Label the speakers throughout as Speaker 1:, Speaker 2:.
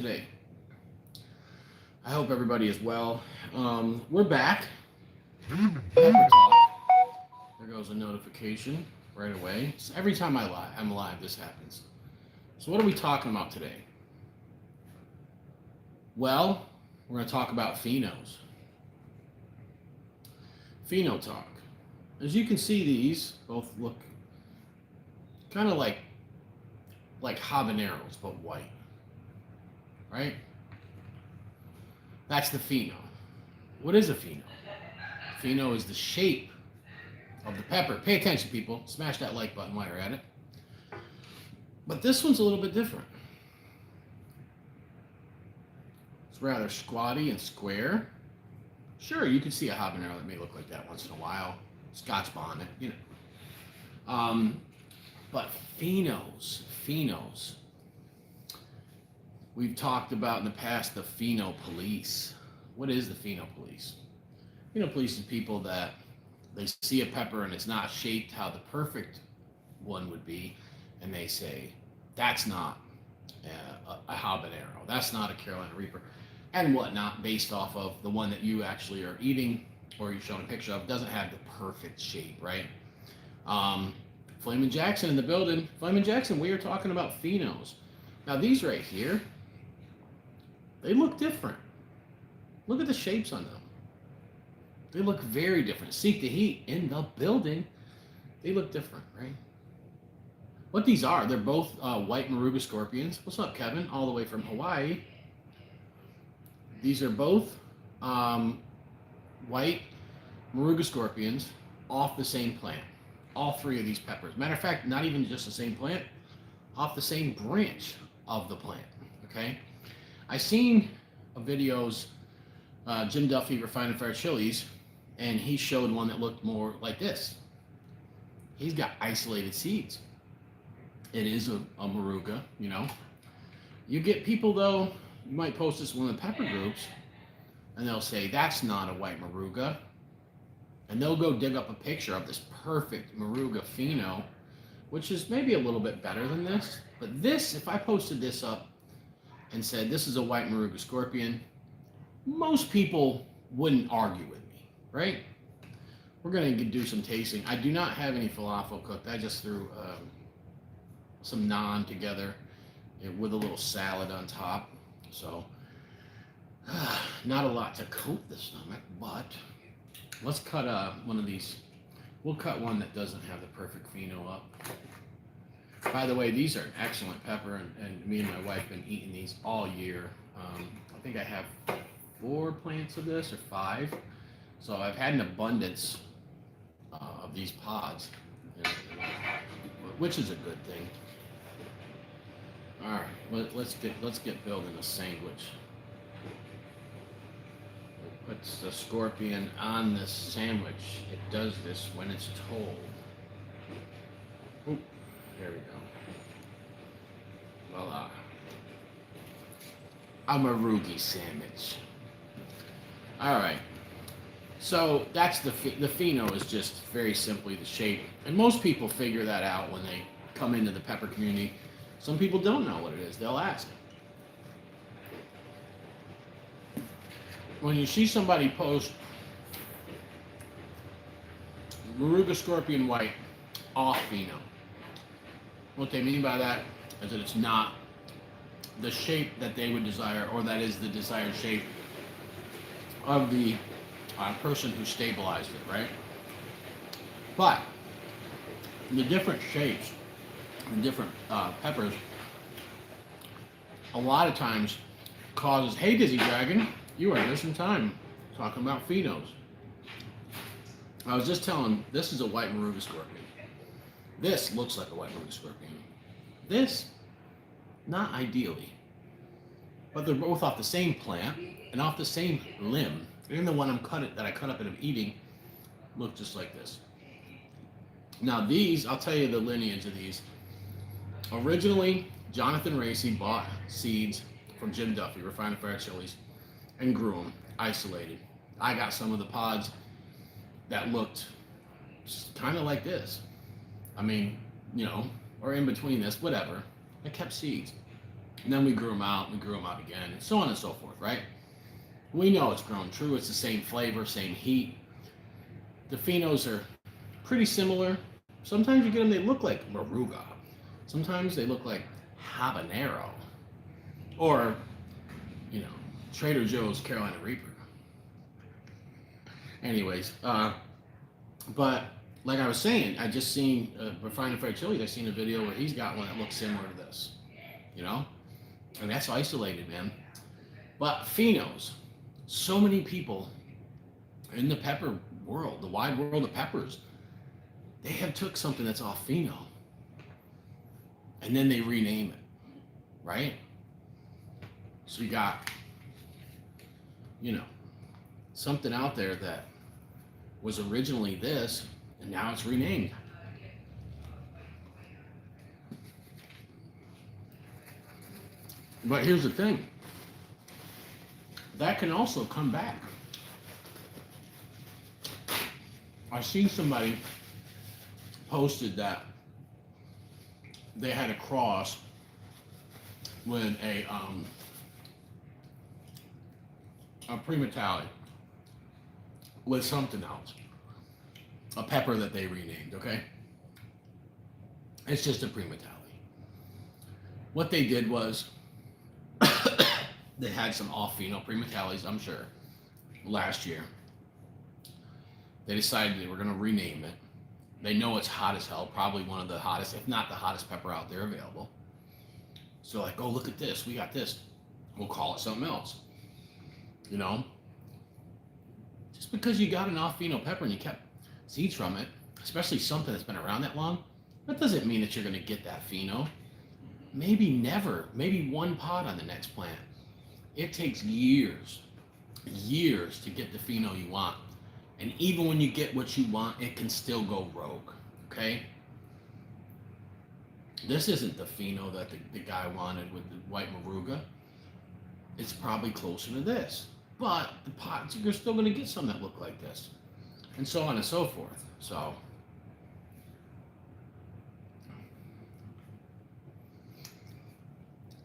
Speaker 1: today. I hope everybody is well. We're back. Pepper Talk. There goes a notification right away. So every time I'm live, this happens. So what are we talking about today? Well, we're going to talk about phenos. Pheno talk. As you can see, these both look kind of like habaneros, but white, right? That's the pheno. What is a pheno? Pheno is the shape of the pepper. Pay attention, people. Smash that like button while you're at it. But this one's a little bit different. It's rather squatty and square. Sure, you can see a habanero that may look like that once in a while. Scotch bonnet, you know. But phenos. We've talked about in the past the pheno police. What is the pheno police? Pheno police is people that they see a pepper and it's not shaped how the perfect one would be, and they say, that's not a habanero, that's not a Carolina Reaper, and whatnot, based off of the one that you actually are eating or you're showing a picture of doesn't have the perfect shape, right? Flamin' Jackson in the building. Flamin' Jackson, we are talking about phenos. Now these right here, they look different. Look at the shapes on them. They look very different. Seek the heat in the building. They look different, right? What these are, they're both white Moruga scorpions. What's up, Kevin? All the way from Hawaii. These are both white Moruga scorpions off the same plant. All three of these peppers. Matter of fact, not even just the same plant, off the same branch of the plant, okay? I seen videos, Jim Duffy, Refined and Fair Chilies, and he showed one that looked more like this. He's got isolated seeds. It is a Moruga, you know. You get people, though, you might post this in one of the pepper groups, and they'll say, that's not a white Moruga. And they'll go dig up a picture of this perfect Moruga pheno, which is maybe a little bit better than this. But this, if I posted this up and said, this is a white Moruga scorpion, most people wouldn't argue with me, right? We're going to do some tasting. I do not have any falafel cooked. I just threw some naan together with a little salad on top. So, not a lot to coat the stomach, but let's cut one of these. We'll cut one that doesn't have the perfect pheno up. By the way, these are an excellent pepper, and me and my wife have been eating these all year. I think I have 4 plants of this, or 5. So I've had an abundance of these pods, which is a good thing. All right, let's get building a sandwich. Puts the scorpion on the sandwich. It does this when it's told. Oop, there we go. Voila. A Morugi sandwich. All right. So that's the pheno is just very simply the shape, and most people figure that out when they come into the pepper community. Some people don't know what it is. They'll ask. When you see somebody post Moruga scorpion white off pheno, what they mean by that is that it's not the shape that they would desire, or that is the desired shape of the person who stabilized it, right? But the different shapes and different peppers a lot of times causes, hey Dizzy Dragon, you are just in time talking about phenos. I was just telling, this is a white Moruga scorpion. This looks like a white Moruga scorpion. This, not ideally. But they're both off the same plant and off the same limb. Even the one that I cut up and I'm eating look just like this. Now these, I'll tell you the lineage of these. Originally, Jonathan Racy bought seeds from Jim Duffy, Refined and Fair Chilies, and grew them, isolated. I got some of the pods that looked kind of like this. I mean, you know, or in between this, whatever. I kept seeds. And then we grew them out, again, and so on and so forth, right? We know it's grown true. It's the same flavor, same heat. The Phenos are pretty similar. Sometimes you get them, they look like Moruga. Sometimes they look like habanero. Or, you know, Trader Joe's Carolina Reaper. Anyways, but like I was saying, I just seen Refined and Fried Chili. I seen a video where he's got one that looks similar to this, you know, and that's isolated, man. But Phenos, so many people in the pepper world, the wide world of peppers, they have took something that's off Pheno, and then they rename it, right? So you got, you know, something out there that was originally this, and now it's renamed. But here's the thing. That can also come back. I seen somebody posted that they had a cross with a primatale with something else, a pepper that they renamed. Okay, it's just a primatale. What they did was they had some off Pheno primatales, I'm sure, last year. They decided they were going to rename it. They know it's hot as hell, probably one of the hottest, if not the hottest pepper out there available. So like, oh, look at this, we got this. We'll call it something else. You know? Just because you got an off Pheno pepper and you kept seeds from it, especially something that's been around that long, that doesn't mean that you're going to get that Pheno. Maybe never, maybe one pod on the next plant. It takes years to get the Pheno you want. And even when you get what you want, it can still go rogue, okay? This isn't the Pheno that the guy wanted with the white Moruga. It's probably closer to this. But the pods, you're still going to get some that look like this. And so on and so forth. So,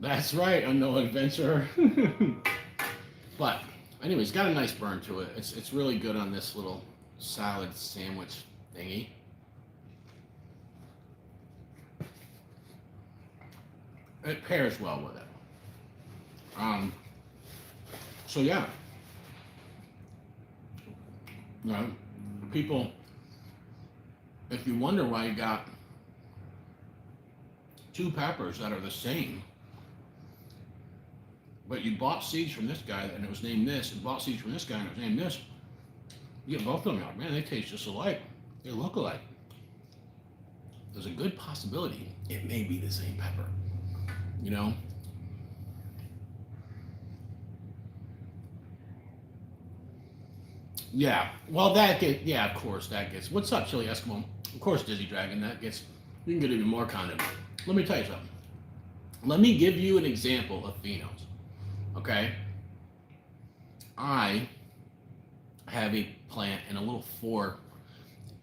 Speaker 1: that's right, Unknown Adventurer. But anyways, got a nice burn to it. It's really good on this little salad sandwich thingy. It pairs well with it. So yeah. You know, people, if you wonder why you got two peppers that are the same, but you bought seeds from this guy and it was named this, and bought seeds from this guy and it was named this, you get both of them out. Man, they taste just alike. They look alike. There's a good possibility it may be the same pepper. You know? Yeah. Well, that gets, yeah, of course, that gets. What's up, Chili Eskimo? Of course, Dizzy Dragon, that gets, you can get even more content. Let me tell you something. Let me give you an example of Phenos. Okay, I have a plant in a little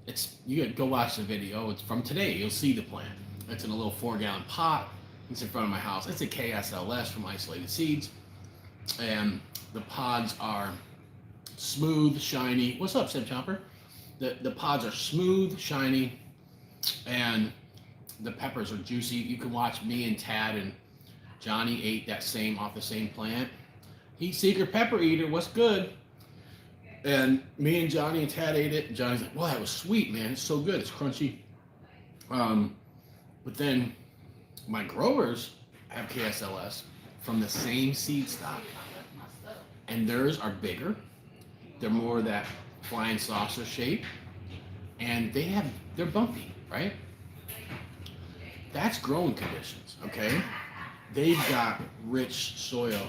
Speaker 1: it's, you gotta go watch the video. It's from today. You'll see the plant. It's in a little 4-gallon pot. It's in front of my house. It's a KSLS from Isolated Seeds. And the pods are smooth, shiny. What's up, Seb Chomper? The pods are smooth, shiny, and the peppers are juicy. You can watch me and Tad and Johnny ate that same off the same plant. Heat Seeker Pepper Eater, what's good? And me and Johnny and Tad ate it. And Johnny's like, "Well, that was sweet, man. It's so good. It's crunchy." But then my growers have KSLS from the same seed stock, and theirs are bigger. They're more that flying saucer shape, and they're bumpy, right? That's growing conditions, okay? They've got rich soil.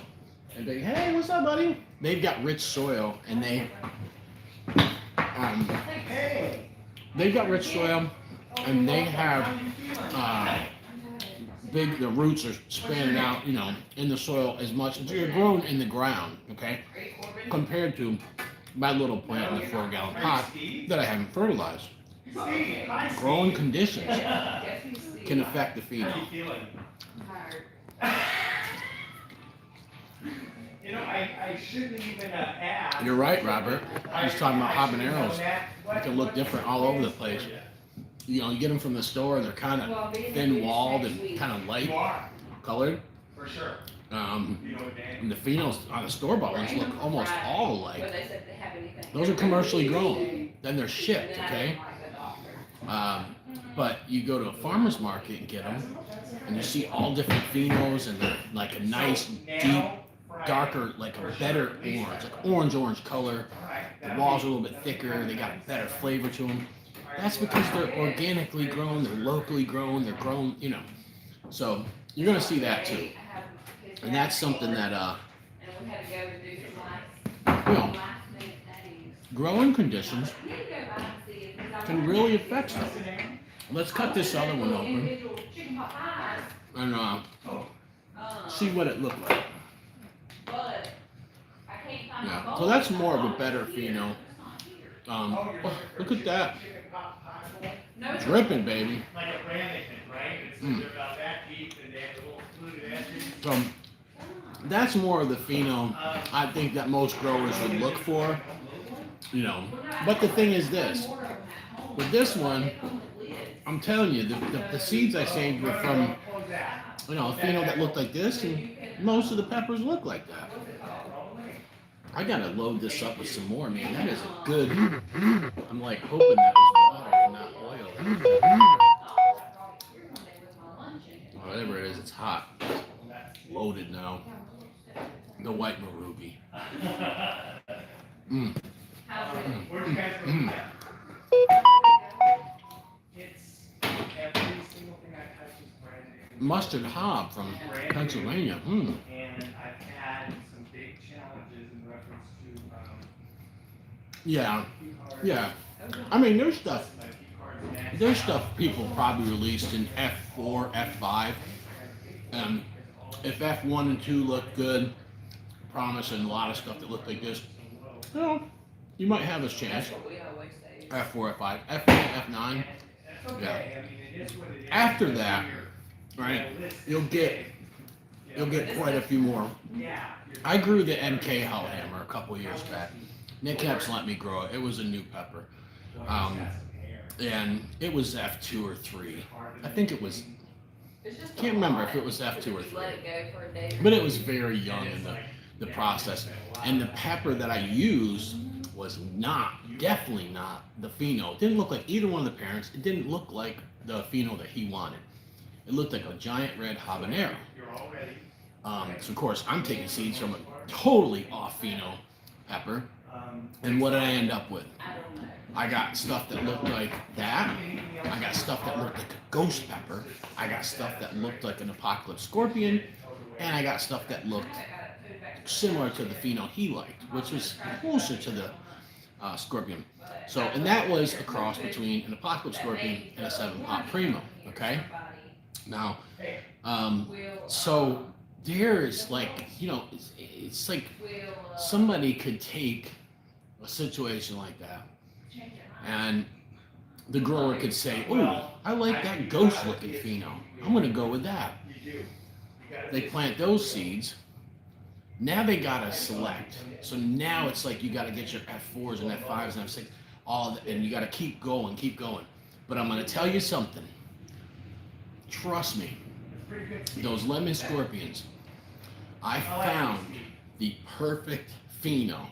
Speaker 1: And hey, what's up, buddy? They've got rich soil, and they've got rich soil, and they have the roots are spanning out, you know, in the soil as much as you're growing in the ground, okay? Compared to my little plant in the 4-gallon pot that I haven't fertilized. Growing conditions can affect the Pheno.
Speaker 2: I shouldn't even ask.
Speaker 1: You're right, Robert. He's talking about habaneros. They can look different all over the place. You know, you get them from the store, they're kind of thin-walled and kind of light colored.
Speaker 2: For sure.
Speaker 1: And the phenos on the store-bought ones look almost all alike. Those are commercially grown. Then they're shipped, okay? But you go to a farmer's market and get them, and you see all different phenos, and they're like a nice, deep, darker, like a better orange, like orange color. The walls are a little bit thicker. They got a better flavor to them. That's because they're organically grown, they're locally grown, they're grown, you know. So you're gonna see that too. And that's something that you know, growing conditions can really affect stuff. Let's cut this other one open and see what it looked like. Yeah, so that's more of a better pheno. Oh, look at that. Dripping, baby.
Speaker 2: Like a ramekin, right? It's about that deep and they have a little fluid acid.
Speaker 1: So that's more of the pheno I think that most growers would look for, you know. But the thing is this, with this one, I'm telling you, the seeds I saved were from, you know, a pheno that looked like this, and most of the peppers look like that. I gotta load this up with some more, man. That is a good. I'm like hoping that was water and not oil. Whatever it is, it's hot. Loaded now. The white marubi. Mm.
Speaker 2: Where'd you guys go? It's every single thing I touch is brand new.
Speaker 1: Mustard hob from Pennsylvania. Mm.
Speaker 2: And I've had some big challenges in reference to
Speaker 1: Yeah. Yeah. I mean, there's stuff people probably released in F4, F5. If F1 and 2 look good, promising a lot of stuff that looked like this, well, you might have a chance. F4, F5, F8, F9. Yeah. After that, right, you'll get quite a few more. I grew the MK Hellhammer a couple years back. Nick Epps let me grow it. It was a new pepper. And it was F2 or 3. I think it was, can't remember if it was F2 or 3. But it was very young in the process. And the pepper that I used was definitely not the pheno. It didn't look like either one of the parents. It didn't look like the pheno that he wanted. It looked like a giant red habanero. So of course I'm taking seeds from a totally off pheno pepper. And what did I end up with? I got stuff that looked like that. I got stuff that looked like a ghost pepper. I got stuff that looked like an apocalypse scorpion. And I got stuff that looked similar to the pheno he liked, which was closer to the scorpion. So, and that was a cross between an apocalypse scorpion and a 7-pot primo, okay? Now, so there's like, you know, it's like somebody could take a situation like that and the grower could say, oh, I like that ghost looking pheno. I'm going to go with that. They plant those seeds. Now they got to select. So now it's like you got to get your F4s and F5s and F6, and you got to keep going. But I'm going to tell you something. Trust me, those lemon scorpions, I found the perfect pheno.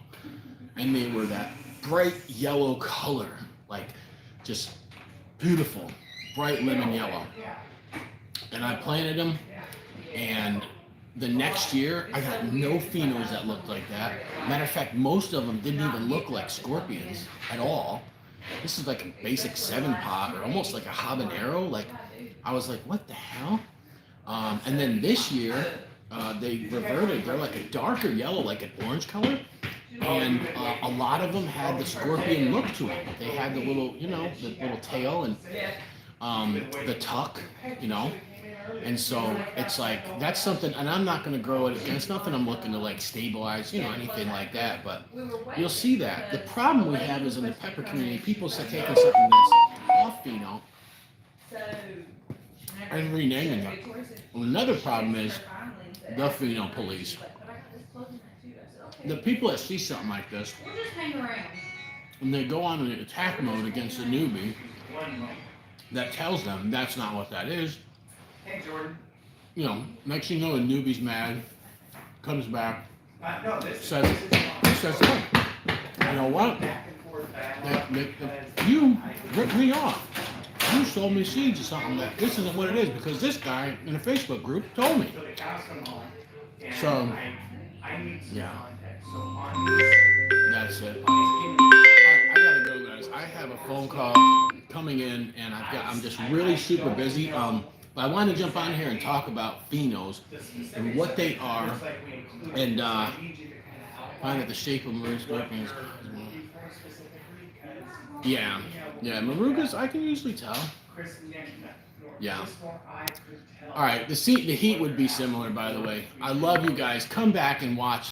Speaker 1: And they were that bright yellow color, like just beautiful, bright lemon yellow. And I planted them, and the next year I got no phenos that looked like that. Matter of fact, most of them didn't even look like scorpions at all. This is like a basic 7-pot or almost like a habanero. Like, I was like, what the hell? And then this year, they reverted. They're like a darker yellow, like an orange color. And a lot of them had the scorpion look to them. They had the little, you know, the little tail and the tuck, you know. And so it's like, that's something, and I'm not going to grow it again. It's nothing I'm looking to like stabilize, you know, anything like that. But you'll see that. The problem we have is in the pepper community, people are taking something that's off pheno and renaming it. Well, another problem is the pheno police. the people that see something like this
Speaker 3: We'll just hang around.
Speaker 1: and they go on an attack mode against a newbie that tells them that's not what that is.
Speaker 2: Hey, Jordan.
Speaker 1: You know, next thing you know, the newbie's mad, comes back,
Speaker 2: No, this
Speaker 1: says, look, you know what?
Speaker 2: back and forth battle.
Speaker 1: You ripped me off. You sold me seeds or something that this isn't what it is because this guy in a Facebook group told me.
Speaker 2: So the cows come home. And
Speaker 1: So,
Speaker 2: I need some
Speaker 1: yeah.
Speaker 2: context. So on this,
Speaker 1: That's it. I gotta go, guys. I have a phone call coming in, and I'm just really super busy. But I wanted to jump on here and talk about phenos and what they are, and find out the shape of marine scorpions. Yeah, marugas I can usually tell. Yeah. All right, the heat would be similar, by the way. I love you guys. Come back and watch.